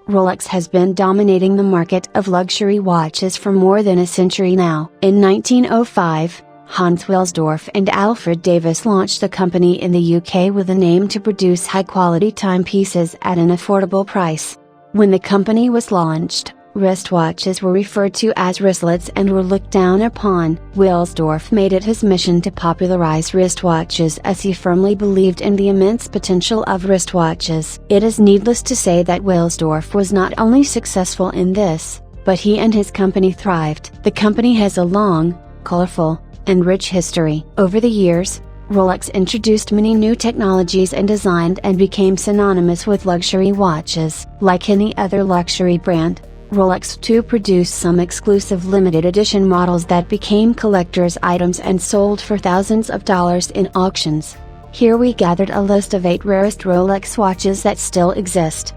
Rolex has been dominating the market of luxury watches for more than a century now. In 1905, Hans Wilsdorf and Alfred Davis launched the company in the UK with an aim to produce high-quality timepieces at an affordable price. When the company was launched, wristwatches were referred to as wristlets and were looked down upon. Wilsdorf made it his mission to popularize wristwatches as he firmly believed in the immense potential of wristwatches. It is needless to say that Wilsdorf was not only successful in this, but he and his company thrived. The company has a long, colorful, and rich history. Over the years, Rolex introduced many new technologies and designed and became synonymous with luxury watches. Like any other luxury brand, Rolex too produced some exclusive limited edition models that became collector's items and sold for thousands of dollars in auctions. Here we gathered a list of 8 rarest Rolex watches that still exist.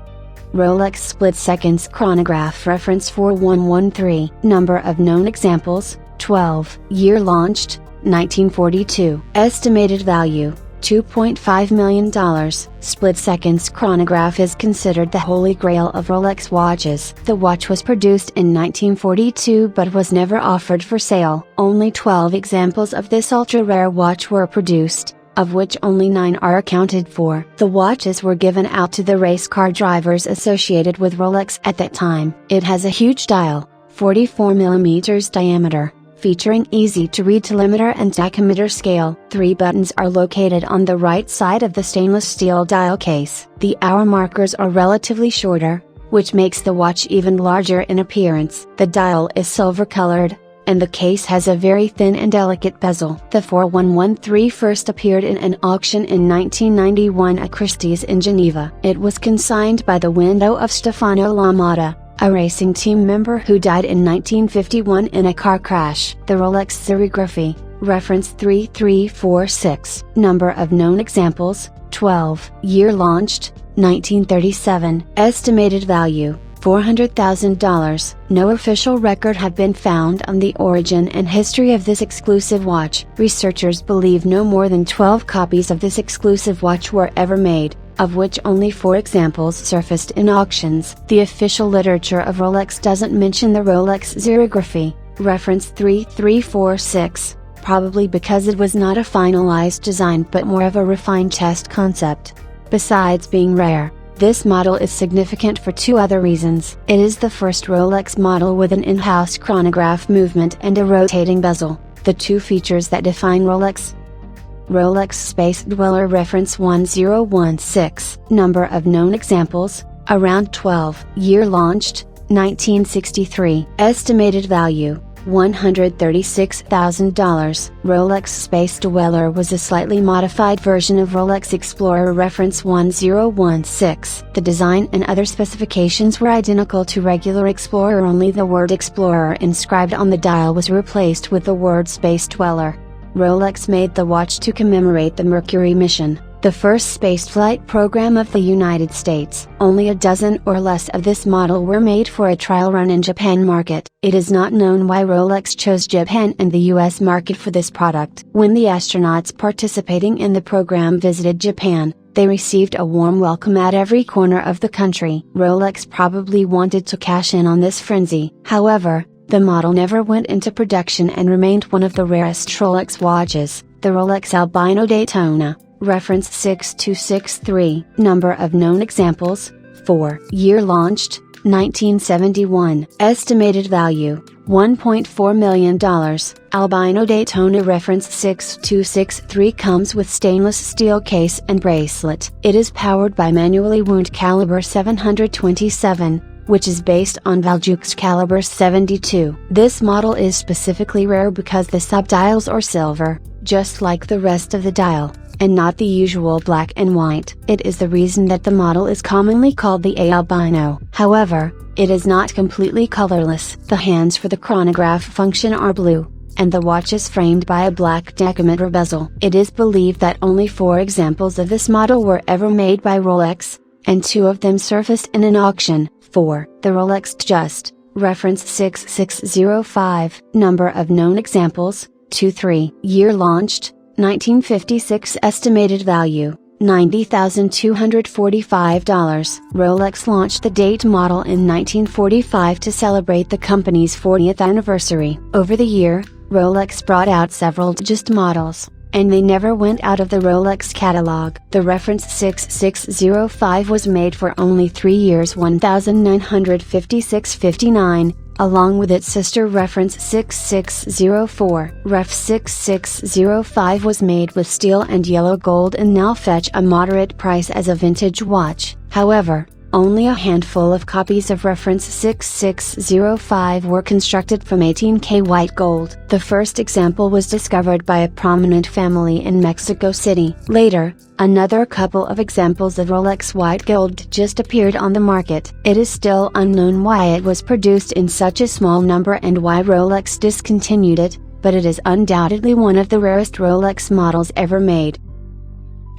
Rolex Split Seconds Chronograph Reference 4113. Number of known examples, 12. Year launched, 1942. Estimated value, $2.5 million. Split Seconds Chronograph is considered the holy grail of Rolex watches. The watch was produced in 1942 but was never offered for sale. Only 12 examples of this ultra-rare watch were produced, of which only 9 are accounted for. The watches were given out to the race car drivers associated with Rolex at that time. It has a huge dial, 44 mm diameter, featuring easy-to-read telemeter and tachometer scale. 3 buttons are located on the right side of the stainless steel dial case. The hour markers are relatively shorter, which makes the watch even larger in appearance. The dial is silver-colored, and the case has a very thin and delicate bezel. The 4113 first appeared in an auction in 1991 at Christie's in Geneva. It was consigned by the widow of Stefano Lamada, a racing team member who died in 1951 in a car crash. The Rolex Zerography, reference 3346. Number of known examples, 12. Year launched, 1937. Estimated value, $400,000. No official record have been found on the origin and history of this exclusive watch. Researchers believe no more than 12 copies of this exclusive watch were ever made, of which only 4 examples surfaced in auctions. The official literature of Rolex doesn't mention the Rolex Zerography, reference 3346, probably because it was not a finalized design but more of a refined test concept. Besides being rare, this model is significant for 2 other reasons. It is the first Rolex model with an in-house chronograph movement and a rotating bezel, the 2 features that define Rolex. Rolex Space Dweller reference 1016. Number of known examples, around 12. Year launched, 1963. Estimated value, $136,000. Rolex Space Dweller was a slightly modified version of Rolex Explorer reference 1016. The design and other specifications were identical to regular Explorer, only the word Explorer inscribed on the dial was replaced with the word Space Dweller. Rolex made the watch to commemorate the Mercury mission, the first spaceflight program of the United States. Only a dozen or less of this model were made for a trial run in Japan market. It is not known why Rolex chose Japan and the US market for this product. When the astronauts participating in the program visited Japan, they received a warm welcome at every corner of the country. Rolex probably wanted to cash in on this frenzy. However, the model never went into production and remained one of the rarest Rolex watches. The Rolex Albino Daytona, reference 6263. Number of known examples, 4. Year launched, 1971. Estimated value, $1.4 million. Albino Daytona reference 6263 comes with stainless steel case and bracelet. It is powered by manually wound caliber 727. Which is based on Valjoux caliber 72. This model is specifically rare because the subdials are silver, just like the rest of the dial, and not the usual black and white. It is the reason that the model is commonly called the albino. However, it is not completely colorless. The hands for the chronograph function are blue, and the watch is framed by a black tachometer bezel. It is believed that only 4 examples of this model were ever made by Rolex, and 2 of them surfaced in an auction. 4. The Rolex Datejust, reference 6605. Number of known examples, 23. Year launched, 1956. Estimated value, $90,245. Rolex launched the Date model in 1945 to celebrate the company's 40th anniversary. Over the year, Rolex brought out several Datejust models, and they never went out of the Rolex catalog. The reference 6605 was made for only 3 years, 1956-59, along with its sister reference 6604. Ref 6605 was made with steel and yellow gold and now fetch a moderate price as a vintage watch. However, only a handful of copies of reference 6605 were constructed from 18K white gold. The first example was discovered by a prominent family in Mexico City. Later, another couple of examples of Rolex white gold just appeared on the market. It is still unknown why it was produced in such a small number and why Rolex discontinued it, but it is undoubtedly one of the rarest Rolex models ever made.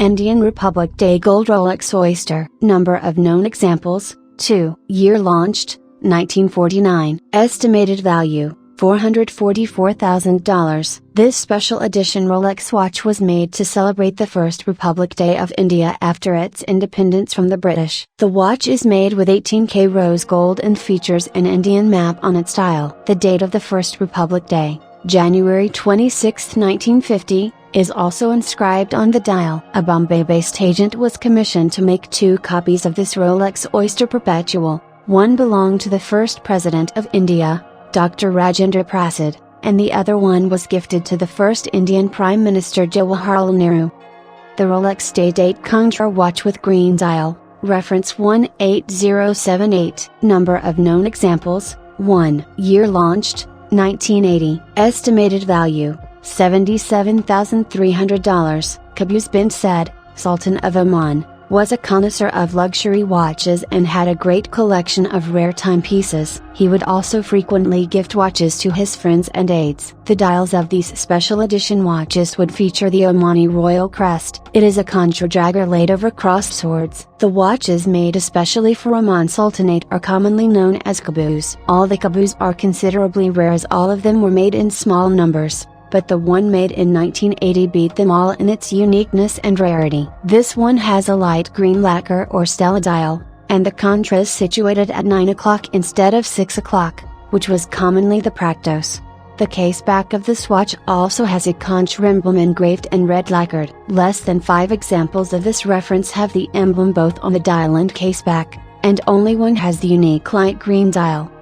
Indian Republic Day Gold Rolex Oyster. Number of known examples, 2. Year launched, 1949. Estimated value, $444,000. This special edition Rolex watch was made to celebrate the First Republic Day of India after its independence from the British. The watch is made with 18K rose gold and features an Indian map on its dial. The date of the First Republic Day, January 26, 1950, is also inscribed on the dial. A Bombay-based agent was commissioned to make 2 copies of this Rolex Oyster Perpetual. One belonged to the first President of India, Dr. Rajendra Prasad, and the other one was gifted to the first Indian Prime Minister Jawaharlal Nehru. The Rolex Day-Date Contour watch with green dial, reference 18078. Number of known examples, 1. Year launched, 1980. Estimated value, $77,300. Qaboos bin Said, Sultan of Oman, was a connoisseur of luxury watches and had a great collection of rare timepieces. He would also frequently gift watches to his friends and aides. The dials of these special edition watches would feature the Omani royal crest. It is a contra-dagger laid over crossed swords. The watches made especially for Oman Sultanate are commonly known as Qaboos. All the Qaboos are considerably rare as all of them were made in small numbers, but the one made in 1980 beat them all in its uniqueness and rarity. This one has a light green lacquer or stella dial, and the contra is situated at 9 o'clock instead of 6 o'clock, which was commonly the practice. The case back of this watch also has a contra emblem engraved and red lacquered. Less than 5 examples of this reference have the emblem both on the dial and case back, and only one has the unique light green dial.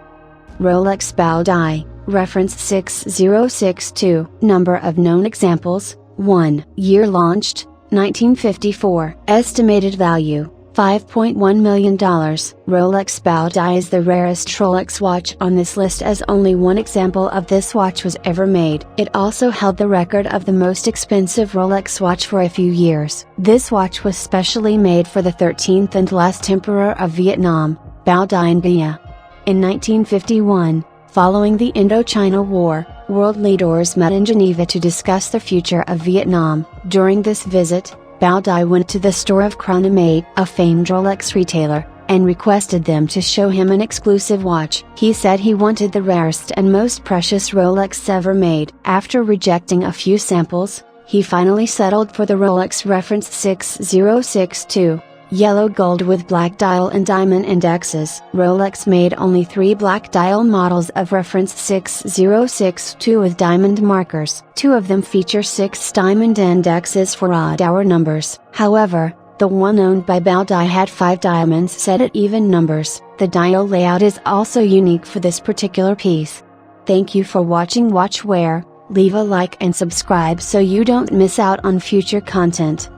Rolex Bao Dai, reference 6062. Number of known examples, 1. Year launched, 1954. Estimated value, $5.1 million. Rolex Bao Dai is the rarest Rolex watch on this list as only one example of this watch was ever made. It also held the record of the most expensive Rolex watch for a few years. This watch was specially made for the 13th and last Emperor of Vietnam, Bao Dai Gia. In 1951, following the Indochina War, world leaders met in Geneva to discuss the future of Vietnam. During this visit, Bao Dai went to the store of Chronograph, a famed Rolex retailer, and requested them to show him an exclusive watch. He said he wanted the rarest and most precious Rolex ever made. After rejecting a few samples, he finally settled for the Rolex reference 6062. Yellow gold with black dial and diamond indexes. Rolex made only 3 black dial models of reference 6062 with diamond markers. 2 of them feature 6 diamond indexes for odd hour numbers. However, the one owned by Bao Dai had 5 diamonds set at even numbers. The dial layout is also unique for this particular piece. Thank you for watching Watchware. Leave a like and subscribe so you don't miss out on future content.